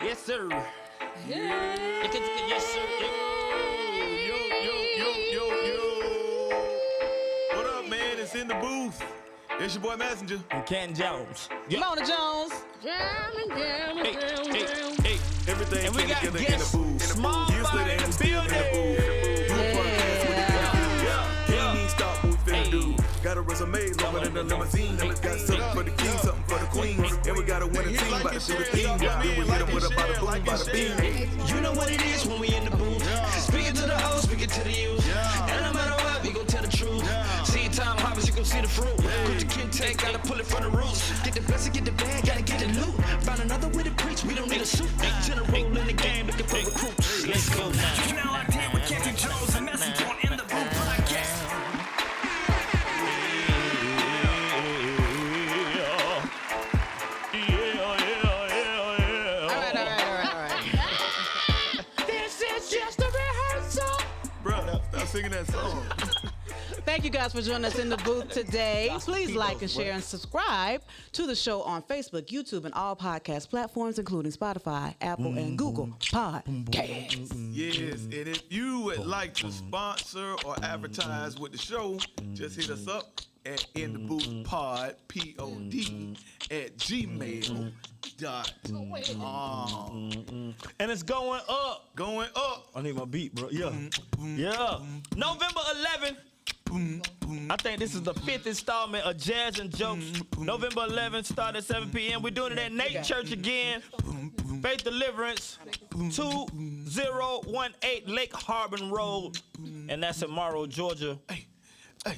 Yes, sir. Yeah. Yes, sir. Yo. What up, man? It's in the booth. It's your boy Messenja. And CantonJones. Yep. Ramona Jones. Hey. Everything And we came got together guests. in the booth. Smallfire in the building. Can't even stop what we finna do. Got a resume longer than a limousine. Got something for the king, something for the queen. And we got a winning team, about to do the thing. Then we hit him with a bada boom, bada bing. You know what it is when we in the booth. Speaking to the old, speaking to the youth. And no matter what, we gon' tell the truth. See time harvest, you gon' see the fruit. Put the Canton, gotta pull it from the roots. Get the best and get the bag, gotta get the loot. Find another way to preach, we don't need a suit. General in the game, looking for recruits. Let's go now. You know I did with CantonJones and Messenja in the booth podcast. This is just a rehearsal. Bro, stop singing that song. Thank you guys for joining us in the booth today. Please like and share and subscribe to the show on Facebook, YouTube, and all podcast platforms, including Spotify, Apple, and Google Podcasts. Yes, and if you would like to sponsor or advertise with the show, just hit us up at intheboothpod, P-O-D, at gmail.com. And it's going up. Going up. I need my beat, bro. Yeah. November 11th. I think this is the 5th installment of Jazz and Jokes. November 11th, start at 7 p.m. We're doing it at Nate Church again. Faith Deliverance, 2018 Lake Harbor Road. And that's in Morrow, Georgia.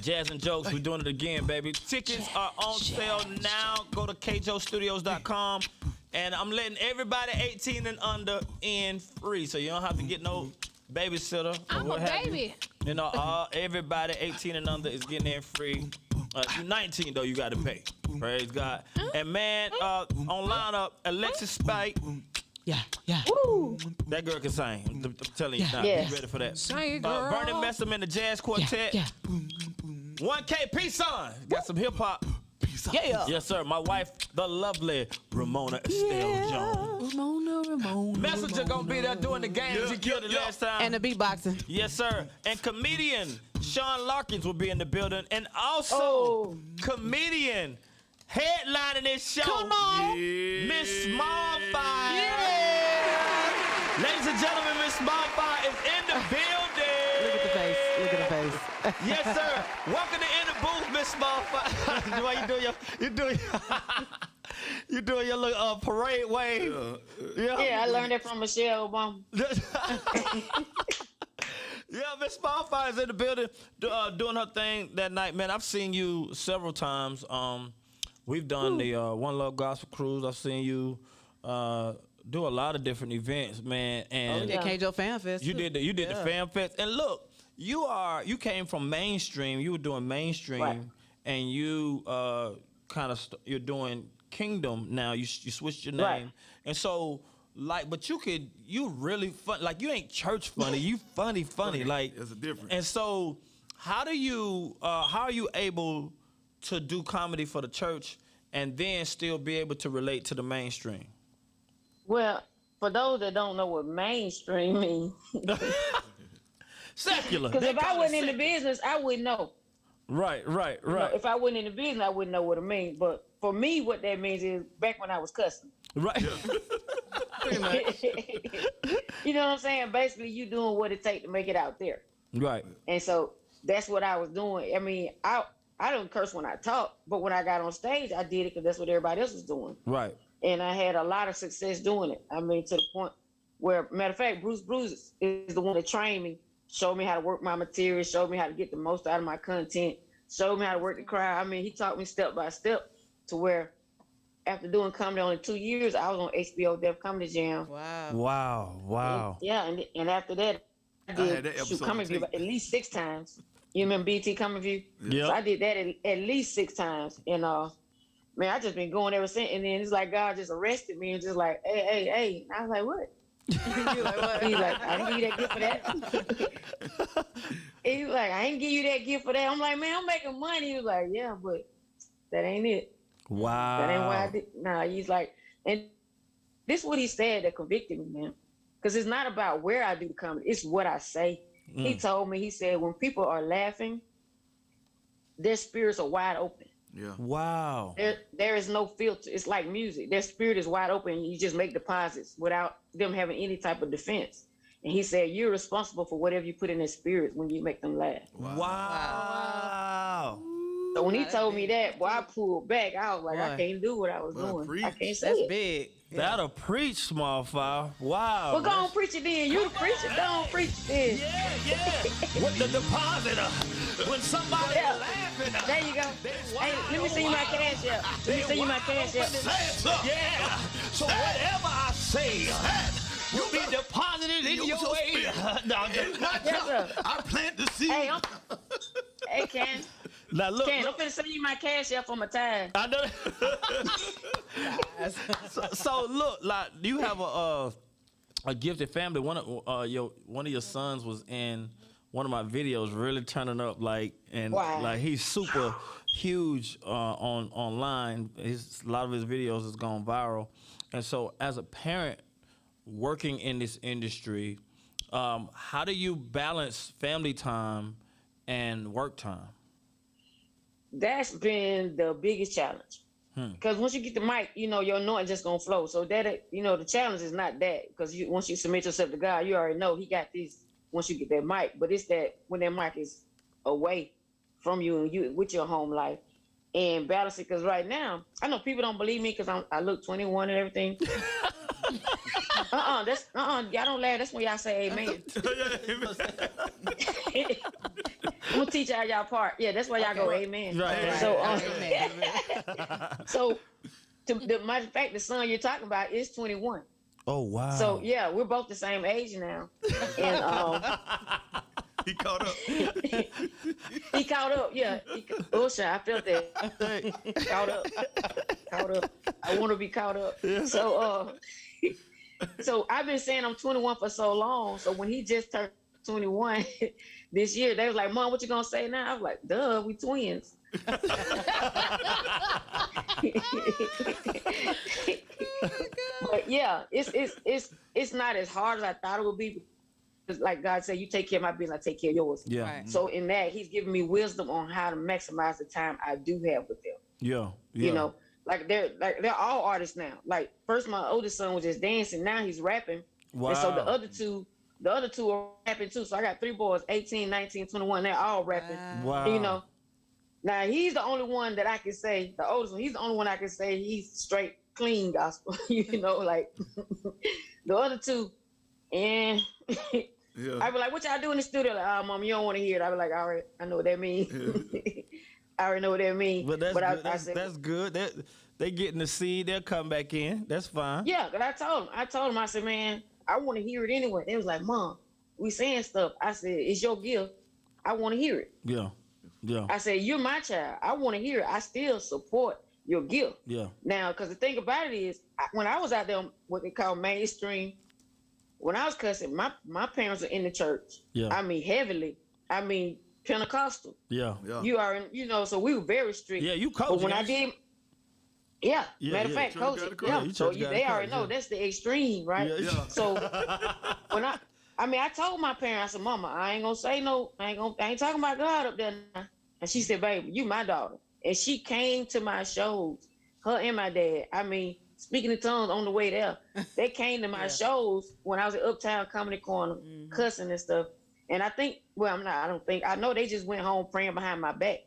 Jazz and Jokes, we're doing it again, baby. Tickets are on sale now. Go to CAJOstudios.com. And I'm letting everybody 18 and under in free. So you don't have to get no babysitter. I'm or what a have baby. You know, everybody 18 and under is getting in free. If you're 19, though, you got to pay. Praise God. And, man, on lineup, Alexis Spike. Yeah. Woo. That girl can sing. I'm telling you now. Yes. You ready for that? Sing, girl. Vernon Messerman and the Jazz Quartet. 1K P-Son. Got some hip-hop. Yeah. Yes, sir. My wife, the lovely Ramona Estelle Jones. Ramona. Messenger gonna be there doing the games. He killed it last time. And the beatboxing. Yes, sir. And comedian Sean Larkins will be in the building. And also comedian headlining this show. Come on. Miss Mon-Fri. Yeah. Ladies and gentlemen, Miss Mon-Fri is in the building. Look at the face. Yes, sir. Welcome to In the Booth, Miss Mon-Fri. Why you doing your little parade wave? Yeah, I learned that from Michelle Obama. Yeah, Miss Mon-Fri is in the building doing her thing that night. Man, I've seen you several times. We've done the One Love Gospel Cruise. I've seen you do a lot of different events, man. And We did CAJO Fan Fest. you did the Fan Fest. And look, you came from mainstream. You were doing mainstream, Right. and you you're doing Kingdom now. You switched your name, Right. and so but you really fun. Like you ain't church funny. You funny. Like There's a difference. And so how are you able to do comedy for the church and then still be able to relate to the mainstream? Well, for those that don't know what mainstream means, Secular. because They if I call it wasn't in the secular. business, I wouldn't know. Right. You know, if I wasn't in the business, I wouldn't know what it means. But for me, what that means is back when I was cussing. Right. You know what I'm saying? Basically, you doing what it takes to make it out there. Right. And so that's what I was doing. I mean, I don't curse when I talk, but when I got on stage, I did it because that's what everybody else was doing. Right. And I had a lot of success doing it. I mean, to the point where, matter of fact, Bruce is the one that trained me, showed me how to work my material, showed me how to get the most out of my content, showed me how to work the crowd. I mean, he taught me step by step to where after doing comedy only 2 years, I was on HBO Def Comedy Jam. Wow. Yeah, and after that, I had that did episode Comedy View too. at least 6 times. You remember BT Comedy View? Yeah. So I did that at least 6 times. And man, I just been going ever since. And then it's like God just arrested me and just like, hey. And I was like, what? You like what? He's like, I didn't give you that gift for that. He was like, I ain't give you that gift for that. I'm like, man, I'm making money. He was like, yeah, but that ain't it. Wow. That ain't why I did. Nah, he's like, and this is what he said that convicted me, man. Because it's not about where I do the comedy, it's what I say. He told me, he said, when people are laughing, their spirits are wide open. Yeah. Wow. There is no filter. It's like music. Their spirit is wide open. You just make deposits without them having any type of defense. And he said, you're responsible for whatever you put in their spirit when you make them laugh. Wow. So when he told me that, boy, I pulled back. I was like, I can't do what I was doing. I can't say That's it. big. That'll preach, small fire. Wow. Well, go on, preach it then. You the preacher. Go on, preach it then. Yeah. With the depositor. When somebody laughing. There you go. Hey, let me see you my cash app. Let me see you my cash app. Yeah. So whatever I say will be deposited in your way. No, Yes, sir. I plant the seed. Hey, Ken. now look. Ken, I'm finna send you my cash app for my time. I know. so look, like you have a gifted family. One of your sons was in one of my videos, really turning up, like he's super huge online. A lot of his videos has gone viral, and so as a parent working in this industry, how do you balance family time and work time? That's been the biggest challenge. Because once you get the mic, your anointing just gonna flow. So that, the challenge is not that. Because once you submit yourself to God, you already know He got this. Once you get that mic, but it's that when that mic is away from you and you with your home life and balance it. Because right now, I know people don't believe me because I look 21 and everything. Y'all don't laugh. That's when y'all say amen. I'm gonna teach y'all part. Yeah, that's why y'all go amen. Right. So, Amen. so matter of fact, the son you're talking about is 21. Oh wow. So yeah, we're both the same age now, and He caught up. he caught up. Yeah, I felt that. Caught up. I want to be caught up. So so I've been saying I'm 21 for so long. So when he just turned 21 this year, they was like, "Mom, what you gonna say now?" I was like, "Duh, we twins." But yeah, it's not as hard as I thought it would be. Because like God said, you take care of my business, I take care of yours. Yeah. Right. So in that, He's giving me wisdom on how to maximize the time I do have with them. Yeah. You know, they're all artists now. Like first, my oldest son was just dancing. Now he's rapping. Wow. And so the other two are rapping too. So I got 3 boys, 18, 19, 21. They're all rapping. Wow. And, now he's the only one that I can say, the oldest one, he's the only one I can say he's straight clean gospel. Like the other two, and I be like, what y'all do in the studio? Like, oh, Mom, you don't want to hear it. I be like, all right, I know what that means. I already know what that means. But that's good. I said, That's good. They getting the seed. They'll come back in. That's fine. yeah, but I told him, I said, man, I want to hear it anyway. They was like, Mom, we saying stuff. I said, it's your gift. I want to hear it. Yeah. I said, you're my child. I want to hear it. I still support your gift. Yeah. Now, because the thing about it is, when I was out there, what they call mainstream, when I was cussing, my parents are in the church. Yeah. I mean, heavily. I mean, Pentecostal. Yeah. You are, so we were very strict. Yeah, you coach. But when I did, matter of fact, church coach, gotta yeah. coach. So Church gotta they already coach, know that's the extreme, right? Yeah. So when I told my parents, I said, Mama, I ain't gonna say no. I ain't talking about God up there now. And she said, baby, you my daughter. And she came to my shows, her and my dad. I mean, speaking in tongues on the way there. They came to my shows when I was at Uptown Comedy Corner, cussing and stuff. And I know they just went home praying behind my back.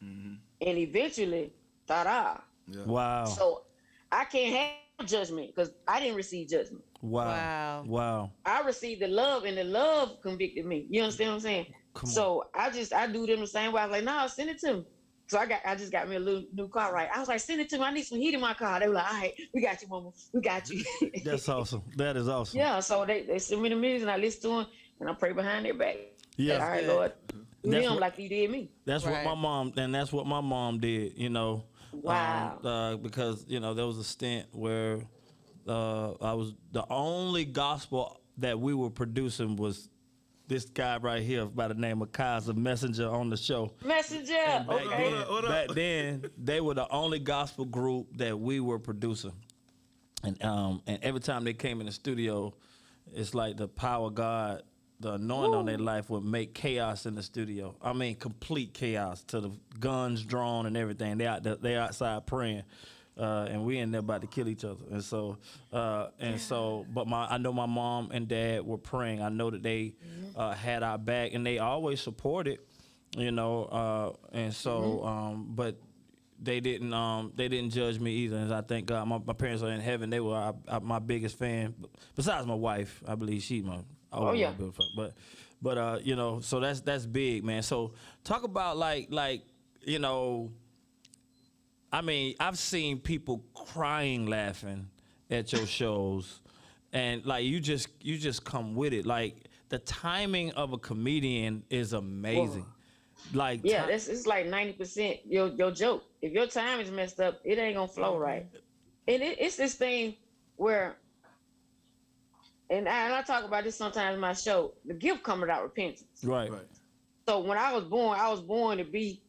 And eventually, ta-da. Yeah. Wow. So I can't have judgment because I didn't receive judgment. Wow. I received the love, and the love convicted me. You understand what I'm saying? So I do them the same way. I was like, no, send it to me. So I just got me a little new car, right? I was like, send it to me. I need some heat in my car. They were like, all right, we got you, Mama. We got you. That's awesome. That is awesome. Yeah. So they send me the music, and I listen to them, and I pray behind their back. Yeah. All right, Lord. Do That's them what- like you did me. That's Right. that's what my mom did, Wow. because, there was a stint where I was the only gospel that we were producing was this guy right here by the name of CAJO, Messenja on the show. Messenger. And Okay. Hold up. back then, they were the only gospel group that we were producing. And every time they came in the studio, it's like the power of God, the anointing on their life would make chaos in the studio. I mean, complete chaos to the guns drawn and everything. They outside praying, and we in there about to kill each other. And so, but I know my mom and dad were praying. I know that they had our back, and they always supported, you know. And so, but they didn't judge me either. And I thank God, my parents are in heaven. They were my biggest fan, besides my wife. I believe she's my but you know, so that's big, man. So talk about like you know, I mean, I've seen people crying laughing at your shows, and like you just come with it. Like the timing of a comedian is amazing. Like it's like 90% your joke. If your time is messed up, it ain't gonna flow right. And it's this thing where, and I talk about this sometimes in my show. The gift comes without repentance. Right. So when I was born to be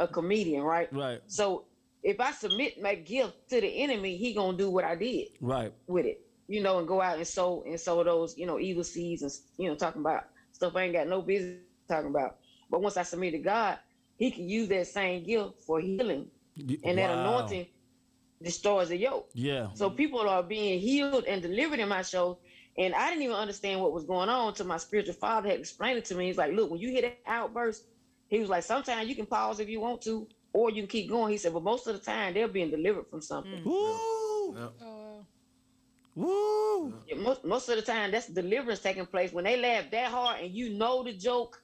a comedian, right? Right. So if I submit my gift to the enemy, he gonna do what I did. Right. With it, you know, and go out and sow those, you know, evil seeds and, you know, talking about stuff I ain't got no business talking about. But once I submit to God, he can use that same gift for healing. And that anointing destroys the yoke. Yeah. So people are being healed and delivered in my shows. And I didn't even understand what was going on until my spiritual father had explained it to me. He's like, look, when you hear that outburst, he was like, sometimes you can pause if you want to, or you can keep going. He said, but most of the time they're being delivered from something. Woo! Yep. Woo! Yeah, most of the time that's deliverance taking place. When they laugh that hard and you know the joke,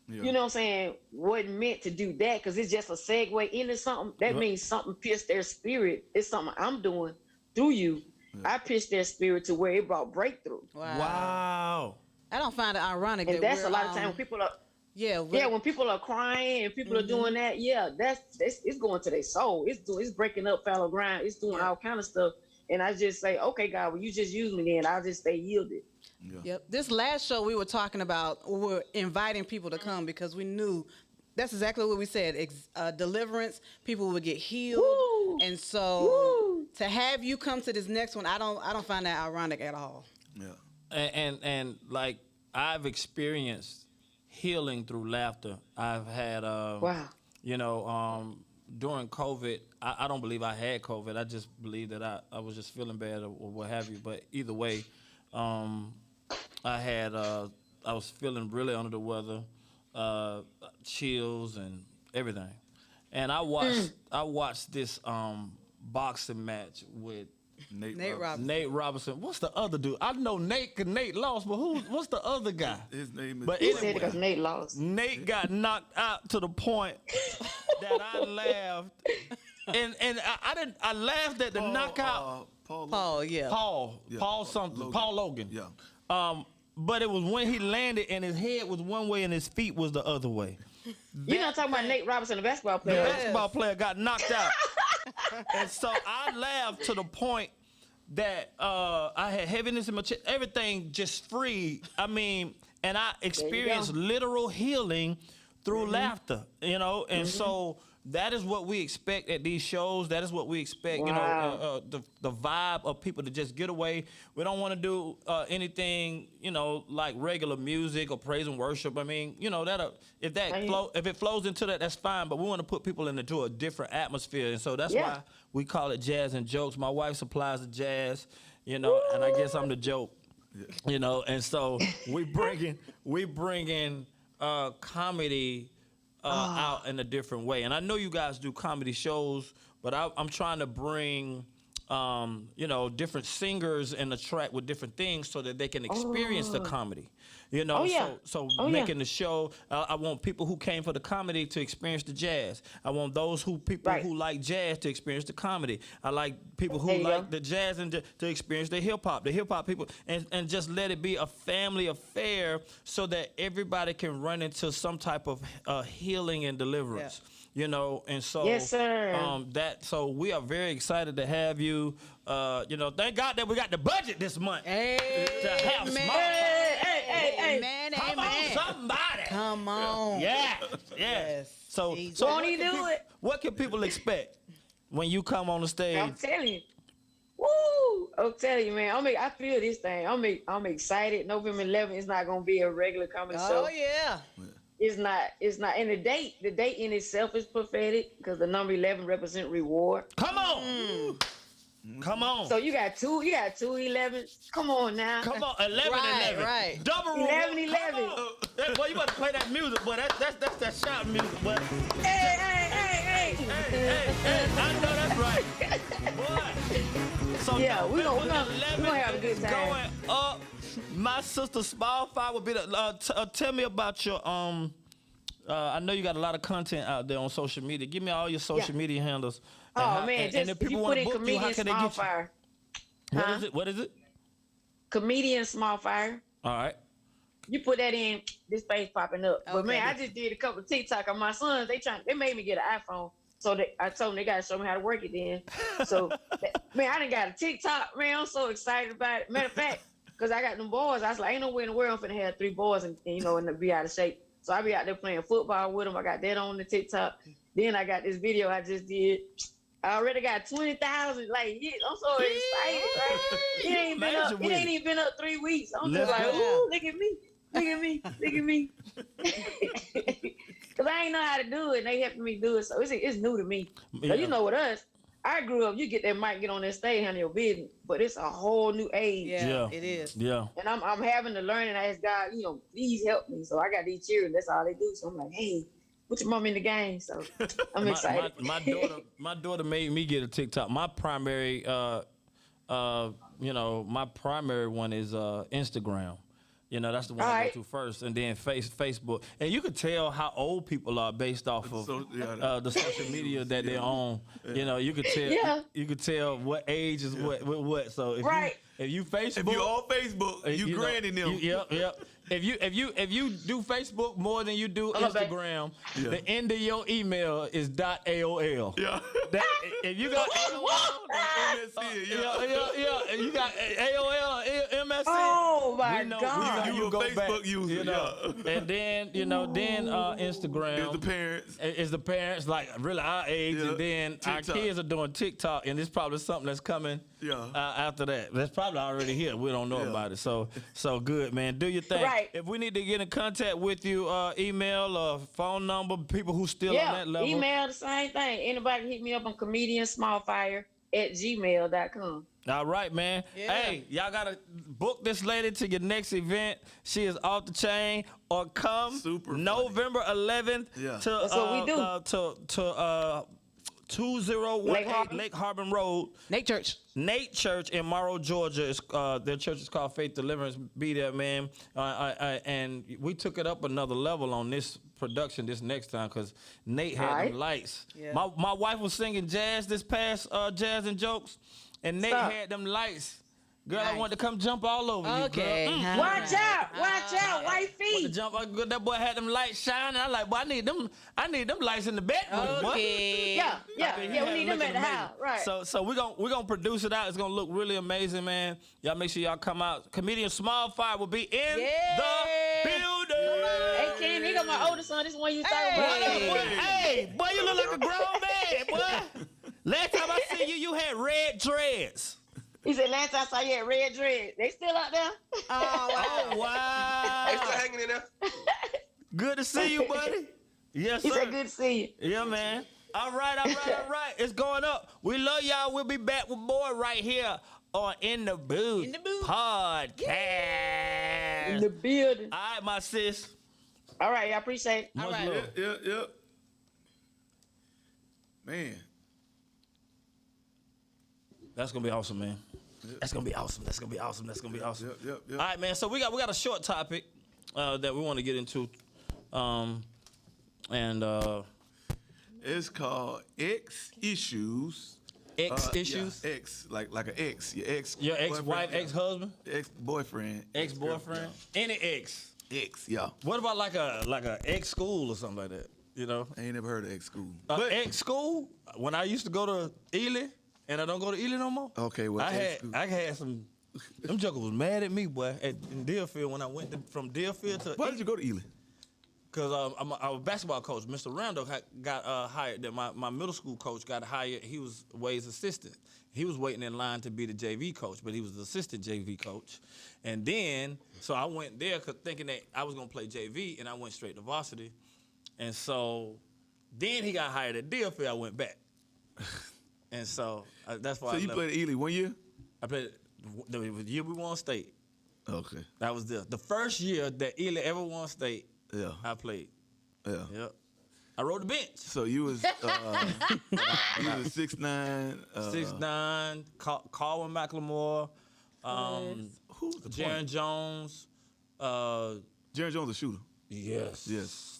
you know what I'm saying, wasn't meant to do that because it's just a segue into something. That means something pierced their spirit. It's something I'm doing through you. I pierced their spirit to where it brought breakthrough. Wow. I don't find it ironic. And that that's a lot of time when people are when people are crying and people are doing that, that's it's going to their soul. It's breaking up fallow ground. It's doing all kind of stuff. And I just say, okay, God, well, you just use me then. I'll just stay yielded. Yeah. Yep. This last show we were talking about, we were inviting people to come because we knew that's exactly what we said. Deliverance, people would get healed. Woo! And so to have you come to this next one, I don't find that ironic at all. Yeah. And like I've experienced healing through laughter. I've had you know, during COVID, I don't believe I had COVID. I just believe that I was just feeling bad or what have you. But either way, I was feeling really under the weather, chills and everything. And I watched this boxing match with Nate Robinson. Nate Robinson. What's the other dude? I know Nate because Nate lost, but what's the other guy? His name is. But He said it because Nate lost. Nate got knocked out to the point that I laughed, and I laughed at the knockout. Paul, yeah. Paul something. Logan. Paul Logan. Yeah. But it was when he landed and his head was one way and his feet was the other way. You're not talking about Nate Robinson, the basketball The player. basketball player got knocked out. And so I laughed to the point that I had heaviness in my chest. Everything just free. I mean, and I experienced literal healing through laughter, you know? And so that is what we expect at these shows. That is what we expect, you know, the vibe of people to just get away. We don't want to do anything, you know, like regular music or praise and worship. I mean, you know, if it flows into that, that's fine. But we want to put people into a different atmosphere. And so that's why we call it Jazz and Jokes. My wife supplies the jazz, you know, and I guess I'm the joke, you know. And so we bringing comedy out in a different way. And I know you guys do comedy shows, but I'm trying to bring, you know, different singers in the track with different things so that they can experience the comedy. You know, so making the show, I want people who came for the comedy to experience the jazz. I want those who like jazz to experience the comedy. I like people who like the jazz and to experience the hip hop people, and just let it be a family affair so that everybody can run into some type of healing and deliverance. Yeah. You know, and so yes, sir. So we are very excited to have you. You know, thank God that we got the budget this month to have small. Amen. Come on, somebody. Come on. Yeah. Yes. So won't he do it? What can people expect when you come on the stage? I'm telling you. Woo! I'm telling you, man. I feel this thing. I'm excited. November 11th is not gonna be a regular comedy show. Oh yeah. It's not. And the date in itself is prophetic because the number 11 represent reward. Come on. Come on. So you got two 11s. Come on now. Come on, 11 Right, 11. right. Double rule. 11. Come on. Boy, you better play that music, boy. That's that shout music, boy. Hey. Hey, I know that's right. Boy. So Yeah, we're November gonna have a good 11th is time. going up. My sister Smallfire will be the. Tell me about your I know you got a lot of content out there on social media. Give me all your social media handles. Oh man, and if if you people put want to in book you, how comedian can they get you? Smallfire. What is it? What is it? Comedian Smallfire. All right. You put that in, this page popping up. But Okay. man, I just did a couple of TikTok on my sons. They made me get an iPhone. So I told them they gotta show me how to work it then. So man, I done got a TikTok. Man, I'm so excited about it. Matter of fact, because I got them boys, I was like, ain't no way in the world I'm finna have 3 boys and be out of shape. So I be out there playing football with them. I got that on the TikTok. Then I got this video I just did. I already got 20,000. Like, yeah, I'm so excited. Right? It ain't even been up 3 weeks. I'm just Let's like, go. ooh, look at me. Because I ain't know how to do it, and they helping me do it. So it's new to me. Yeah. So you know, with us, I grew up, you get that mic, get on that stage, handle your business. But it's a whole new age. Yeah, Yeah. it is. Yeah. And I'm having to learn and ask God, please help me. So I got these children. That's all they do. So I'm like, hey, put your mom in the game. So I'm excited. My daughter made me get a TikTok. My primary, my primary one is Instagram. That's the one I go to first, and then Facebook. And you could tell how old people are based off of the social media that they're on. You could tell. Yeah. You could tell what age is what. So if you Facebook, If you on Facebook, you granny them. Yep. If you do Facebook more than you do Instagram, the end of your email is .aol. Yeah. If you got MSC, and you got AOL or MSN. Oh my we God. You a go Facebook back, user, and then Instagram It's the parents. is the parents like really our age, Yeah. and then our TikTok. kids are doing TikTok, and it's probably something that's coming after that. That's probably already here. We don't know about it. So good, man. Do your thing. Right. If we need to get in contact with you, email or phone number, people who still on that level. Email the same thing. Anybody hit me up on comediansmallfire@gmail.com. All right, man. Yeah. Hey, y'all gotta book this lady to your next event. She is off the chain. Or come Super funny. November 11th Yeah. to That's what we do. to 2018 Lake Harbor Road. Nate Church. Nate Church in Morrow, Georgia. Their church is called Faith Deliverance. Be there, man. And we took it up another level on this production this next time because Nate had them lights. Yeah. My wife was singing jazz this past Jazz and Jokes, and Nate Stop. had them lights. Girl, I Nice. wanted to come jump all over you, Okay. girl. Watch out, Want wifey. to jump? That boy had them lights shining. I like, boy, I need them lights in the bedroom. boy. Okay. Yeah, He we had need it them looking at the amazing. house. Right. So we're gonna produce it out. It's gonna look really amazing, man. Y'all make sure y'all come out. Comedian Smallfire will be in the building. Hey, Ken, he got my oldest son. This one you talking What about. up, boy? Hey, boy, you look like a grown man, boy. Last time I see you, you had red dreads. He said, last time I saw you had red dreads. They still out there? Oh wow. They still hanging in there? Good to see you, buddy. Yes, He sir. said, good to see you. Yeah, man. All right. It's going up. We love y'all. We'll be back with more right here on In the Booth, podcast. In the building. All right, my sis. All right, I appreciate it. Much right. love. Yep. Man. That's gonna be awesome, man. That's gonna be awesome. Yep. All right, man. So we got a short topic that we want to get into, and It's called X issues. issues. Yeah, X, like an ex. Your ex. Your ex-wife, boyfriend, ex-husband, ex-boyfriend. ex-boyfriend, any ex. Ex, yeah. What about like a ex school or something like that? I ain't never heard of ex school. Ex school? When I used to go to Ely, and I don't go to Ely no more. Okay, well, I had some. Them jokers was mad at me, boy, in Deerfield when I went from Deerfield to. Why did you go to Ely? Because I was a basketball coach. Mr. Randall got hired. That my middle school coach got hired. He was Wade's assistant, he was waiting in line to be the JV coach, but he was the assistant JV coach. And then, so I went there thinking that I was going to play JV, and I went straight to varsity. And so then he got hired at Deerfield. I went back. And so that's why So you played at Ely 1 year? I played the year we won state. Okay. That was the first year that Ely ever won state. Yeah. I played. Yeah. Yep. I rode the bench. So you was 6'9". 6'9", Carwin McLemore, Who's the Jaron point? Jones. Jaron Jones a shooter. Yes. Yes.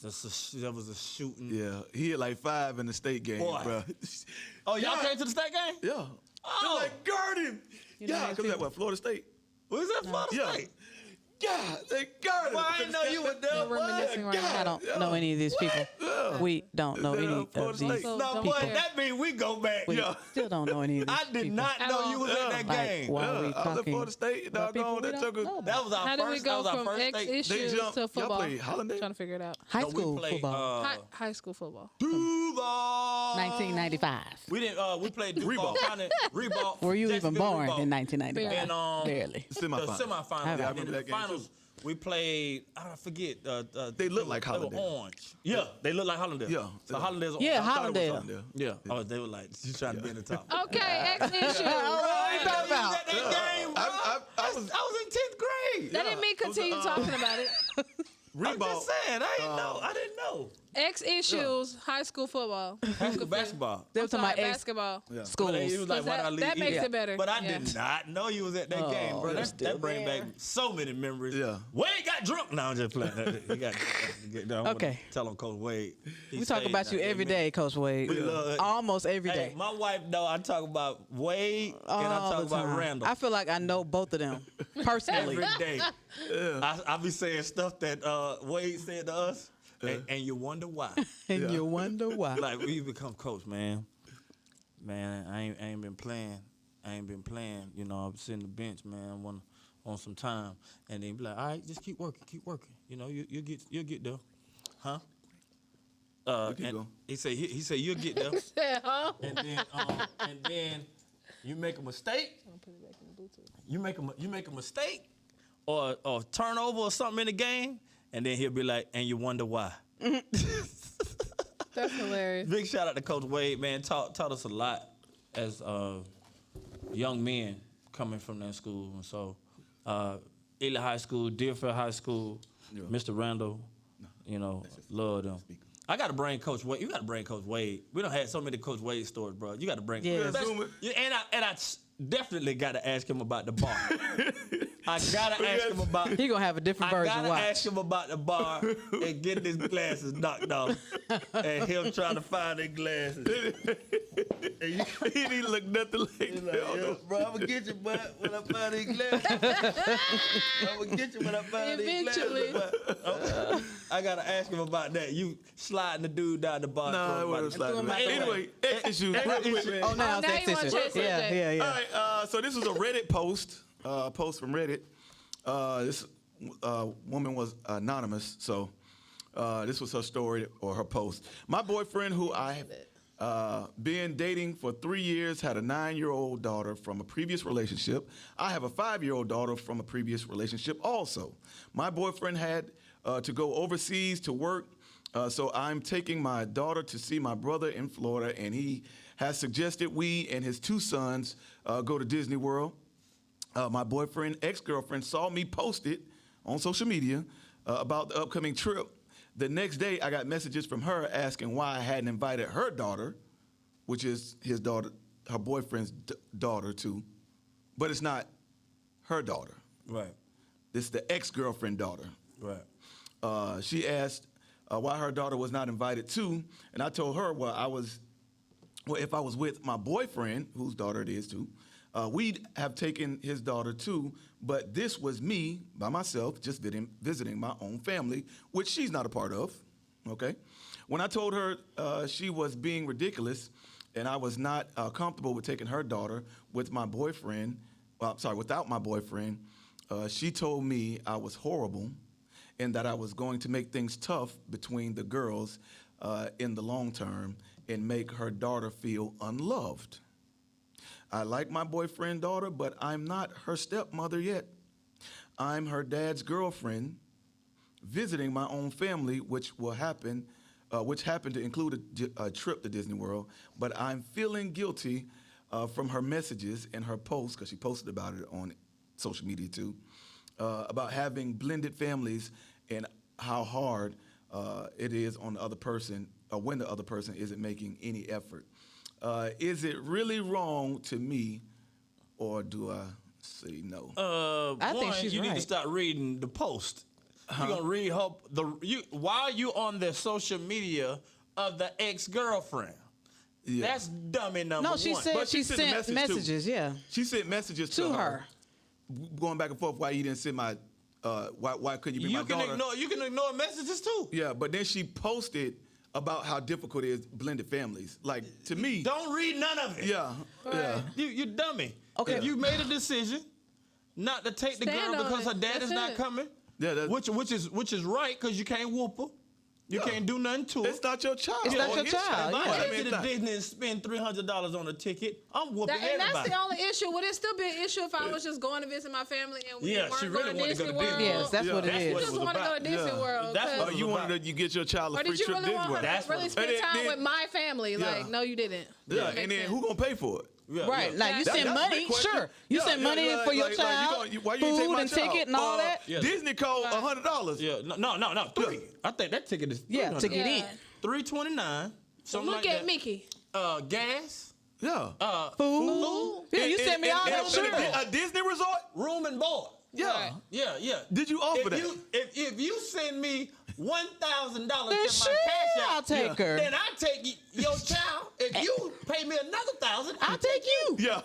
That was a shooting. Yeah. He had like 5 in the state game, Boy. bro. Oh, y'all came to the state game? Yeah. Oh. They're like, guard him. You know Yeah, these because that people- what, Florida State? Was that Florida Yeah. State? God, they guard him. Well, I didn't know you were there. We're reminiscing right now. I don't know any of these people. Yeah. We don't know any of Florida these State. people. No, boy, that means we go back. We Yeah. still don't know any of these I did people. not know you was at that Like, game. why are we I was at talking Florida State. about people Doggone, we they don't took know a. about? That was our How did we first. That go was our from first X state. issues jumped- to y'all football? played Hollandale? Trying to figure it out. High No, we school played, football, High school football. Duval. 1995. We didn't. We played Duval County. Reebok. Were you even Jacksonville born Reebok. in 1995? And Barely. the Semifinals. semifinals. Yeah, I And remember then that the game, finals. too. We played. I forget. They look like They were Hollandale. orange. Yeah, they look like Hollandale. Yeah. So Hollandale's Yeah, orange. I thought it was Hollandale. Yeah. Oh, they were like you trying to be in the top. Okay, X issues. What are you talking about? That game, bro. I was I was in 10th grade. That didn't mean continue talking about it. I'm just saying. I didn't know. I didn't know. X issues, high school football. Basketball. They were talking about ex Basketball. schools. But he was like, why that- did I leave that makes Ely? it better. But I Yeah. did not know you was at that game, bro. you're That still bring there. back so many memories. Yeah. Wade got drunk. No, I'm just playing. He got Okay. Tell him, Coach Wade. We talk about you every day, Coach Wade. We love- Almost every Hey, day. my wife know I talk about Wade and I All talk the about time. Randall. I feel like I know both of them personally. Every day. I be saying stuff that Wade said to us, and you wonder why. And you wonder why. Like, we become coach, man. Man, I ain't been playing. I ain't been playing. You know, I'm sitting the bench, man, on some time. And then be like, all right, just keep working. You know, you'll get there. Huh? keep And going. he said you'll get there. And then you make a mistake. You make a mistake or turnover or something in the game, and then he'll be like, and you wonder why. That's hilarious. Big shout out to Coach Wade, man. Taught us a lot as young men coming from that school. And so, Ely High School, Deerfield High School, Mr. Randall, you know, love them. I got to bring Coach Wade. You got to bring Coach Wade. We don't have so many Coach Wade stories, bro. You got to bring. Yeah. And I definitely got to ask him about the bar. I got to ask him about. He gonna have a different I version. gotta Watch. ask him about the bar and getting his glasses knocked off, and him trying to find his glasses. He didn't look nothing like that. Bro, I'm gonna get you, when I find these glasses. I'm gonna get you when I find Eventually. these glasses. I gotta ask him about that. You sliding the dude down the bar. Nah, it wasn't sliding. Anyway, X issues. Oh, now now it's you X wanna issue. chase Yeah, it. yeah, yeah. All right, so this was a Reddit post from Reddit. This woman was anonymous, so this was her story or her post. My boyfriend, who I have been dating for 3 years, had a 9-year-old daughter from a previous relationship. I have a 5-year-old daughter from a previous relationship also. My boyfriend had to go overseas to work, so I'm taking my daughter to see my brother in Florida, and he has suggested we and his 2 sons go to Disney World. My boyfriend, ex-girlfriend, saw me post it on social media about the upcoming trip. The next day, I got messages from her asking why I hadn't invited her daughter, which is his daughter, her boyfriend's daughter too, but it's not her daughter. Right, It's the ex-girlfriend daughter. right. She asked why her daughter was not invited too, and I told her, if I was with my boyfriend, whose daughter it is too, we'd have taken his daughter too, but this was me, by myself, just visiting my own family, which she's not a part of, okay? When I told her she was being ridiculous and I was not comfortable with taking her daughter with my boyfriend, without my boyfriend, she told me I was horrible and that I was going to make things tough between the girls in the long term and make her daughter feel unloved. I like my boyfriend's daughter, but I'm not her stepmother yet. I'm her dad's girlfriend visiting my own family, which happened to include a trip to Disney World. But I'm feeling guilty from her messages and her posts, because she posted about it on social media too, about having blended families and how hard it is on the other person, or when the other person isn't making any effort. Is it really wrong to me, or do I say no? I think she's you need right. to start reading the post. You're gonna read her while you on the social media of the ex-girlfriend. Yeah. That's dummy number No, she one. said But she she sent a sent message, too. messages. Yeah, She sent messages to her. going back and forth. Why you didn't send my? Why couldn't you be my daughter? You can ignore messages too. Yeah, but then she posted about how difficult it is blended families. Like, to me, Don't read none of it. yeah, yeah. You dummy. Okay. If you made a decision not to take the Stand girl on because it. her dad That's is not it. coming, Yeah, that's- which is right, because you can't whoop her. You Yeah. can't do nothing to her. It's not your child. It's not or your his child, If yeah. I But I take mean, you it's to not- Disney and spend $300 on a ticket, I'm whooping And everybody. that's the only issue. Would it still be an issue if I was just going to visit my family and we Yeah, weren't she going really to wanted to Disney go to World? Disney. Yes, that's what it Yeah. You is. what just was want to go to about. Disney Yeah. World. That's 'cause- what Oh, you wanted to get your child a or free did you trip to really Disney want World. to That's really what- spend And time then- with my family? Yeah. Like, no, you didn't. Yeah, That and makes then sense. who gonna pay for it? Yeah, Right, yeah. like you That- send that's the money, question. sure. You Yeah, send yeah, money yeah, for your like, child, why you didn't take food my and child? ticket and all that. Yeah. Disney cost $100. Yeah, no, 3. I think that ticket is Yeah, to get in. Yeah. $329. Something Look like at that. Mickey. Gas, Yeah. Food. Yeah, you send me all that. and Sure. a Disney resort? room and board. Yeah. Yeah. Did you offer that? If you send me $1,000 Then in my sure, cash I'll out, take her. then I take your child. If you pay me another $1,000, I'll take you. Yeah.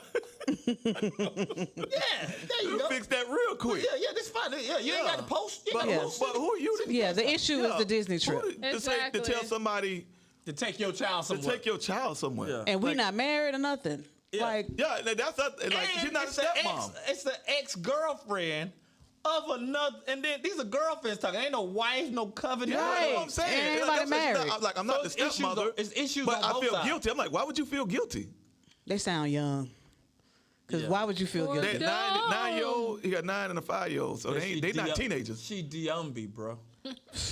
Yeah, there you You go. fix that real quick. Yeah, this fine. Yeah, you ain't got to post. You ain't But, got to Yeah. post but who are you to Yeah, the issue is the Disney trip. To say, to Exactly. tell somebody to take your child to somewhere. take your child somewhere. Yeah. And we not married or nothing. Yeah. Like, Yeah, that's not, like, And she's not a it's the stepmom. It's the ex-girlfriend of another, and then these are girlfriends talking. Ain't no wife, no covenant. Yeah, Right. that's what I'm saying. Ain't And nobody that's what she's married. not- I'm like, I'm not So the it's issues stepmother. on- it's issues but on I both feel sides. guilty. I'm like, why would you feel guilty? they sound young. Because Yeah. why would you feel Or guilty? Dumb. 9-year-old, he got 9 and a 5-year-old, so She they not teenagers. She Diumbi, bro.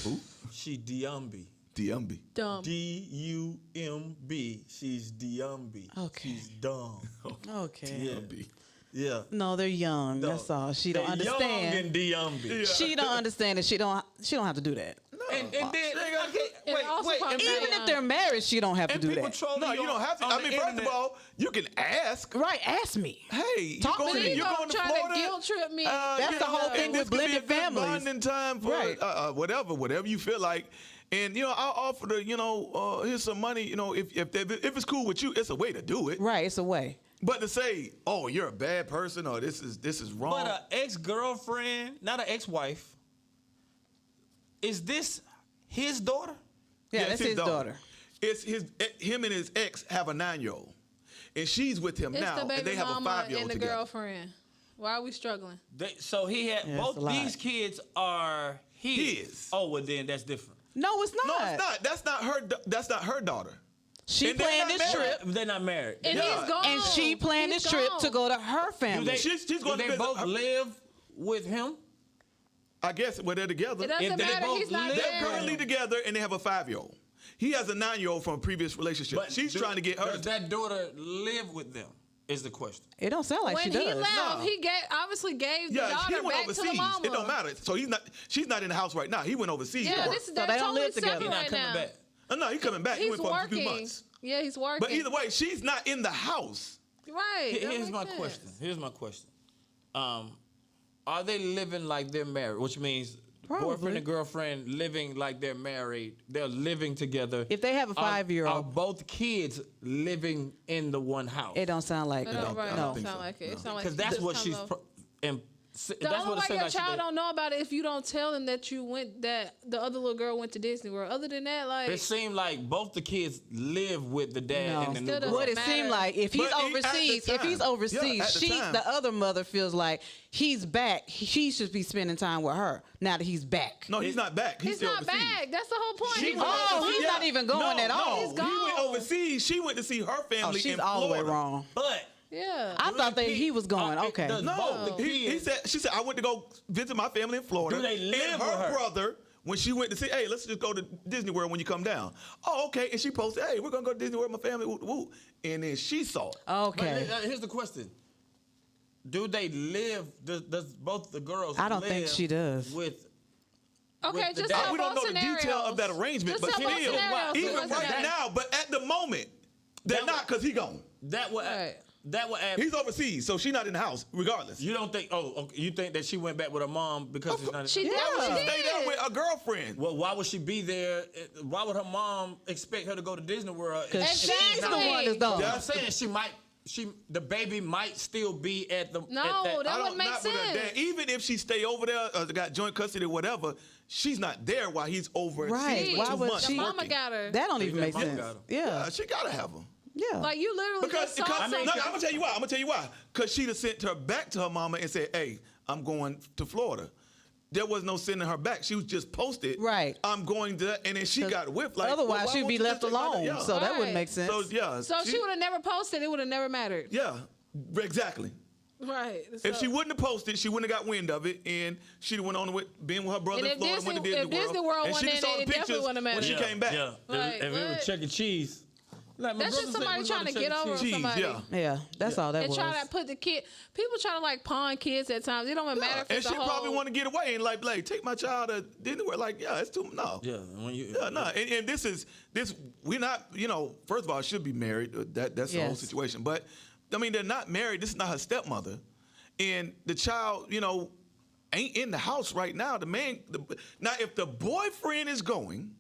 Who? She Diumbi. DMB. Dumb. D-U-M-B. She's Diumbi. Okay. She's dumb. Okay. Yeah. DMB. Yeah. No, they're young. No. That's all. She don't They understand. Young and Diumbi. She don't understand that she don't have to do that. And then, And also wait. probably Even if they're married, she don't have to and do people that. trolling No, you don't have to. on I the mean, first internet. of all, you can ask. Right, ask me. Hey, Talk you're to going, me. you're Gonna going to try Florida. to guilt trip me. That's the whole thing this with could be a blended good families. bonding time for Right. whatever you feel like. And I'll offer to here's some money. If it's cool with you, it's a way to do it. Right, it's a way. But to say, oh, you're a bad person, or this is wrong. But an ex-girlfriend, not an ex-wife, is this his daughter? Yeah, it's that's his daughter. It's him and his ex have a 9-year-old, and she's with him It's now, the and baby they have a mama 5-year-old and the together. girlfriend. Why are we struggling? So he had Yeah, both it's a lot. these kids are his. His. Oh, well then that's different. No, it's not. No, it's not. That's not her daughter. She And they're planned not this married. trip, They're not married. And Yeah. he's gone. and she planned He's this trip gone. to go to her Do family. they, She's do going to they visit both her- live with him? I guess they're together. It doesn't If they matter. both He's not live They're there. currently together, and they have a 5-year-old. He has a 9-year-old from a previous relationship. She's trying to get her. Does that daughter live with them? Is the question. It don't sound like When she he does. left, No. he obviously gave the Yeah, he daughter went back overseas. to the mama. It don't matter. So she's not in the house right now. He went overseas. to Yeah, work. they're they don't totally live together. separate He's not right coming now. back. No, he's coming back. He He's went for a few working. months. Yeah, he's working. But either way, she's not in the house. right. that Here's makes my sense. question. Here's my question. Are they living like they're married? Which means Probably. boyfriend and girlfriend living like they're married. They're living together. If they have a Are 5-year-old, both kids living in the one house? it don't sound like It that. don't, right, I don't don't think sound so. like it. It sound like Because she that's just what comes she's. off. The The that's only what way it your sounds like. child don't know about it if you don't tell him that that the other little girl went to Disney World. Other than that, like It seemed like both the kids live with the dad No. and the new Still girl. What it matter. seemed like, if he's But at the overseas, time. Yeah, at the time. the other mother feels like he's back. She should be spending time with her now that he's back. No, he's not back. he's still not overseas. back. That's the whole point. She He went went Oh, overseas. he's not even going no, at all. No, He's he went gone. overseas. She went to see her Oh, family she's in all the way Florida. wrong. But Yeah. I thought that he was going. Okay. Does both the He kids, she said, I went to go visit my family in Florida. Do they live and with her her? brother, when she went to say, hey, let's just go to Disney World when you come down. Oh, okay. And she posted, hey, we're going to go to Disney World with my family. Woo, woo. And then she saw it. Okay. But here's the question. Do they live, does both the girls I don't think live she does. with Okay, with the just dad? tell We don't know both the detail of that arrangement, Just but tell both still, scenarios. even What's right that? now, but at the moment, they're not because he gone. That would Right. add, He's overseas, so she's not in the house, regardless. you don't think, okay, you think that she went back with her mom because she's not She in did. Yeah. She Stay there did. with a girlfriend. Well, why would she be there? Why would her mom expect her to go to Disney World? Because she's the Exactly. one that's gone. I'm saying the baby might still be at the. No, at that I wouldn't don't make not with her sense. dad. Even if she stay over there or got joint custody or whatever, she's not there while he's over. Right. For Why 2 would months The she- mama working. got her. That don't even Yeah, make mama sense. got him. Yeah. She gotta have him. Yeah. Like you literally Because just saw something. no, I'm gonna tell you why. Because she'd have sent her back to her mama and said, "Hey, I'm going to Florida." There was no sending her back. She was just posted. Right. I'm going to, and then she got whipped. Like Otherwise, why she'd won't be you just left take my alone. dad? Yeah. So that wouldn't Right. make sense. So yeah. So she would have never posted. It would have never mattered. Yeah. Exactly. Right. If she wouldn't have posted, she wouldn't have got wind of it, and she'd have went on with being with her brother And in if Florida, went to Disney- Disney if Disney World and went she in, saw it the definitely pictures wouldn't have when she mattered. came back. Yeah. Like, if it was what? Chuck E. Cheese. Like my That's brother just said, somebody we're going trying to Chuck E. get over Cheese. somebody. Yeah. Yeah, that's all that They was. try to put the kid. People try to like pawn kids at times. It don't even matter if And it's she a whole. probably want to get away and like take my child to Disney World. Like, yeah, it's too no. Yeah, when you. Yeah, no, and this we're not, first of all, should be married. That's the whole Yes. situation. But I mean, they're not married. This is not her stepmother, and the child, ain't in the house right now. Now, if the boyfriend is going,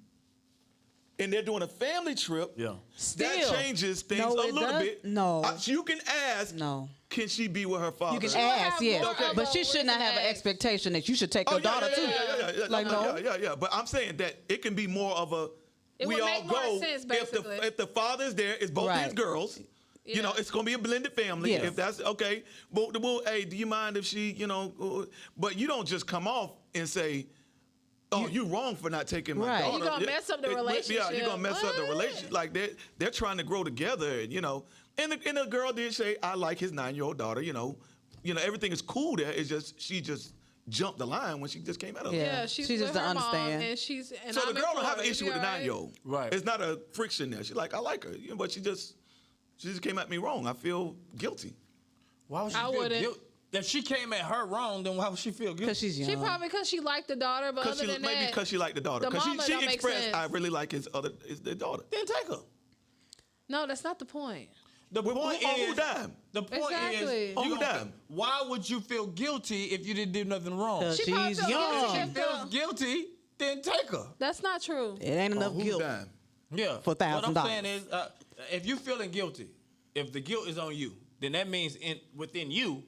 and they're doing a family trip, Yeah. that Still. changes things No, a it little does- bit. no. You can ask. No. Can she be with her father? You can She would ask, have yes. more of But a she should not have an reason to expectation that you should take her daughter too. Yeah. Like, no. Yeah. But I'm saying that it can be more of a. It we would all make more go sense, if basically. the father's there, it's both his Right. girls. Yeah. It's gonna be a blended family. Yes. If that's okay. Well, hey, do you mind if she, But you don't just come off and say, "Oh, you wrong for not taking my Right. daughter." You gonna mess up the Yeah, relationship. you're gonna mess up the What? relationship. Like they're trying to grow together, and And the girl did say, "I like his 9-year-old daughter." Everything is cool there. It's just she just jumped the line when she just came out of it. Yeah, she's She just with don't her mom, understand. and she's. And So I'm the girl in don't have an Florida. issue You with the all right? 9-year-old. Right. It's not a friction there. She's like, I like her, but she just came at me wrong. I feel guilty. Why would she I feel wouldn't. guilty? If she came at her wrong, then why would she feel guilty? Because she's young. She probably because she liked the daughter, but other than Maybe that, because she liked the daughter. the Because mama she don't make expressed, sense. I really like his daughter. Then take her. no, that's not the point. The point on is, who dime? the point Exactly. is, On you who gonna- dime? why would you feel guilty if you didn't do nothing wrong? 'Cause She probably she's feel guilty. If young. she feels guilty, then take her. That's not true. It ain't enough Who guilt. dime? Yeah. For What I'm $1,000. saying is, if you feeling guilty, if the guilt is on you, then that means within you,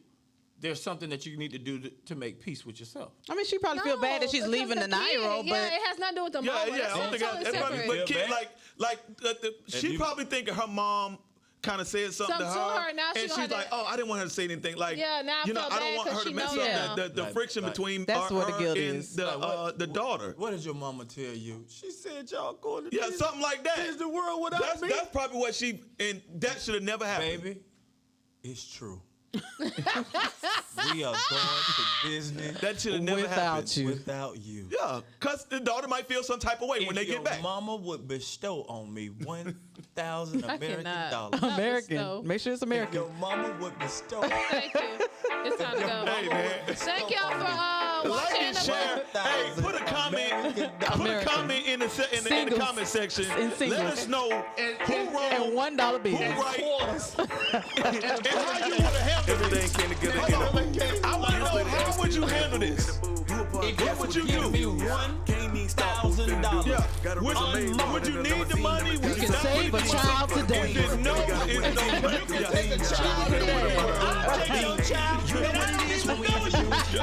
there's something that you need to do to make peace with yourself. I mean, she probably feel bad that she's because leaving the kid- 9-year-old, Yeah, but it has nothing to do with the Yeah, mama. I don't think That's totally that's probably. separate. But kid, Feel she you- probably thinking her mom kind of said something to Something to her, her, now she and gonna she's have like, to- "Oh, I didn't want her to say anything." Like, Yeah, now I I feel don't bad want 'cause her to she mess knows up now. the friction between That's what the her guilt and is. the daughter. What did your mama tell you? She said y'all going to Yeah, something like that. Disney World without That's, me? that's probably what and that should have never happened. Baby, it's true. We are going to Disney That should have never Without happened. you. without you. Yeah, because the daughter might feel some type of way when they If your get back. mama would bestow on me 1,000 I American cannot. dollars. American. So- Make sure it's If American. your mama would bestow. Thank you. It's time to go. Hey, man. Thank y'all for Like watching and the share. Hey, put a comment. Put a American. comment in the Singles. comment section. In singles. Let us know who And wrong, $1 bill. who right, and how you would have handled Everything came together in a booth. I want to know, how would you handle this? What would you Give me do? $1,000. Yeah. Would you need the money? You can save a child today. If it's no, it's no. You can take a child today. I'll take your child. You know what it is when we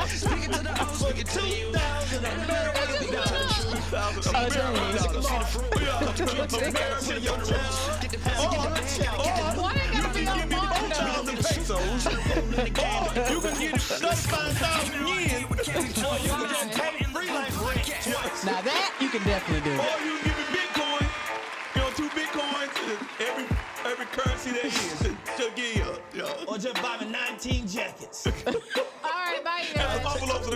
Speaking to the hoes, speaking to you. Why they gotta be on Mark, though? pesos. Or you can get 35,000 yen. Now that you can definitely do.